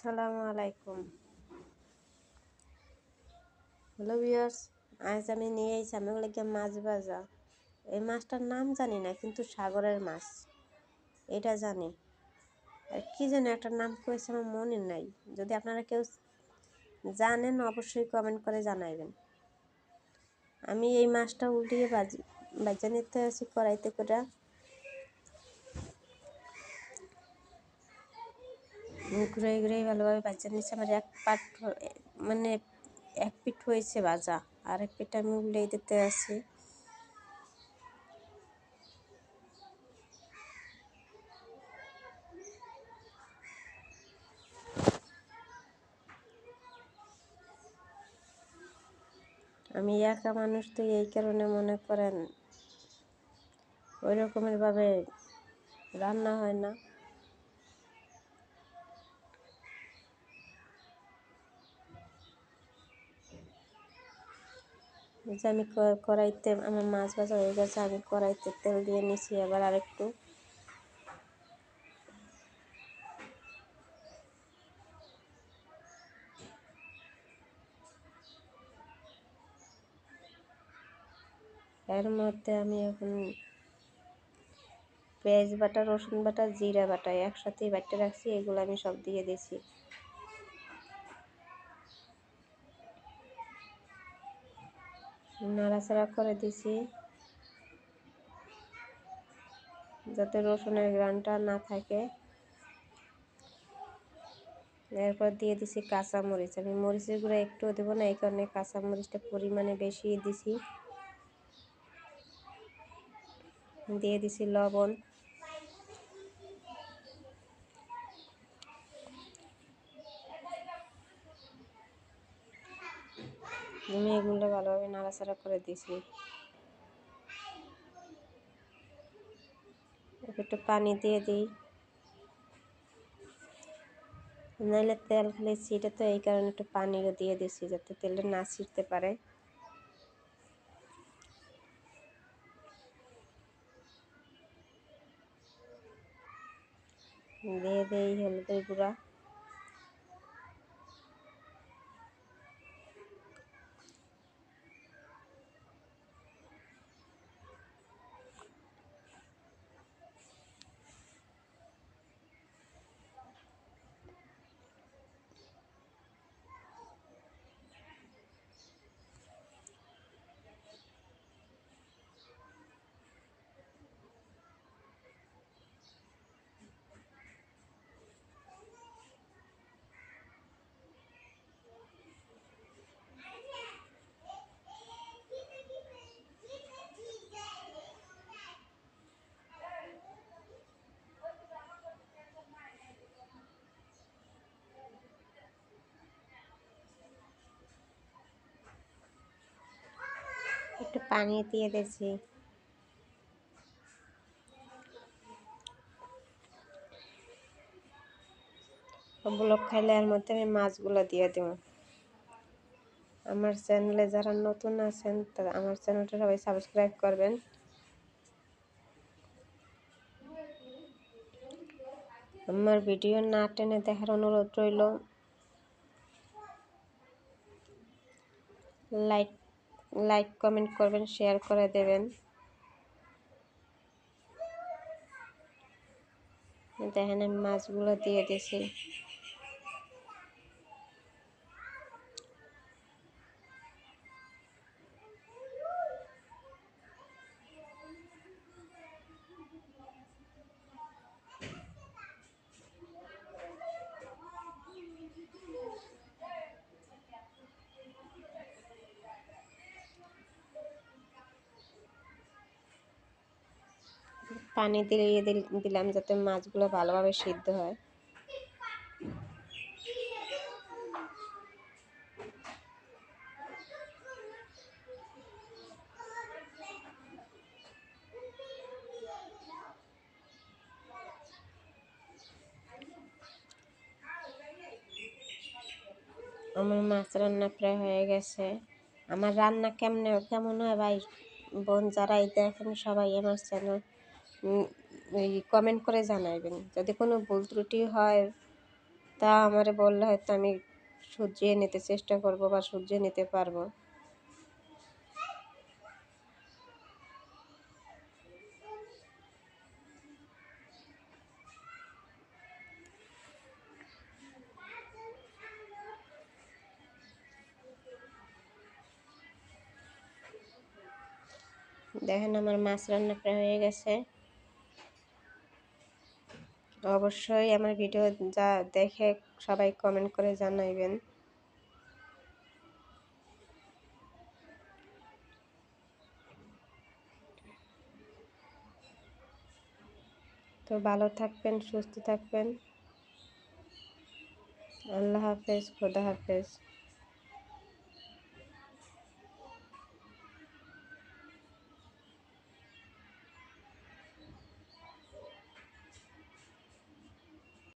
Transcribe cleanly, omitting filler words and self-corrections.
আসসালামু আলাইকুম। Hello viewers, আজ আমি নিয়ে এসেছি আমি ওগুলোকে মাছ ভাজা। এই মাছটার নাম জানি না, কিন্তু সাগরের মাছ এটা জানি। আর কি যেন একটা নাম করেছে আমার মনে নাই। যদি আপনারা কেউ জানেন অবশ্যই কমেন্ট করে জানাবেন। আমি এই মাছটা উল্টিয়ে ভাজা নিতে আছি কড়াইতে করে। ঘুরে ঘুরে ভালোভাবে ভাজা নিচ্ছে। আমার মানে এক পিঠ হয়েছে ভাজা, আর এক পিঠ আমি উল্টিয়ে দিতে আছি। আমি একা মানুষ, তো এই কারণে মনে করেন ওই রকমের ভাবে রান্না হয় না। যে আমি কড়াইতে আমার মাছ ভাজা হয়ে গেছে, আমি কড়াইতে তেল দিয়ে নিছি। আবার আরেকটু এর মধ্যে আমি এখন পেঁয়াজ বাটা, রসুন বাটা, জিরা বাটা একসাথেই বাটতে রাখছি, এগুলো আমি সব দিয়ে দিছি। নাড়াচাড়া করে দিছি যাতে রসুনের ঘ্রাণটা না থাকে। এরপর দিয়ে দিছি কাঁচা মরিচ। আমি মরিচের গুঁড়া একটুও দেবো না, এই কারণে কাঁচা মরিচটা পরিমাণে বেশি দিছি। দিয়ে দিছি লবণ। আমি এগুলো ভালোভাবে নাড়াচাড়া করে দিছি। একটু পানি দিয়ে দিই, নাহলে তেল খালি ছিটে, তো এই কারণে একটু পানিও দিয়ে দিছি যাতে তেলটা না ছিটতে পারে। দিয়ে দিই হলুদের গুঁড়া। একটু পানি দিয়ে দিয়েছি। ওগুলো খাইলে এর মধ্যে আমি মাছগুলো দিয়ে দেব। আমার চ্যানেলে যারা নতুন আছেন তারা আমার চ্যানেলটা সবাই সাবস্ক্রাইব করবেন। আমার ভিডিও না টেনে দেখার অনুরোধ রইল। লাইক কমেন্ট করবেন, শেয়ার করে দেবেন। দেখেন আমি মাছগুলো দিয়ে দিয়েছি। পানি দিয়ে দিলাম যাতে মাছগুলো ভালোভাবে সিদ্ধ হয়। আমার মাছ রান্না প্রায় হয়ে গেছে। আমার রান্না কেমন হয় ভাই বোন যারাই দেখেন সবাই আমার চ্যানেল কমেন্ট করে জানাবেন। যদি কোনো ভুল ত্রুটি হয় তা আমারে বললে হয়তো আমি শুধিয়ে নিতে চেষ্টা করব বা শুধিয়ে নিতে পারবো। দেখেন আমার মাছ রান্না প্রায় হয়ে গেছে। অবশ্যই আমার ভিডিও যা দেখে সবাই কমেন্ট করে জানাইবেন। তো ভালো থাকবেন, সুস্থ থাকবেন। আল্লাহ হাফেজ, খোদা হাফেজ।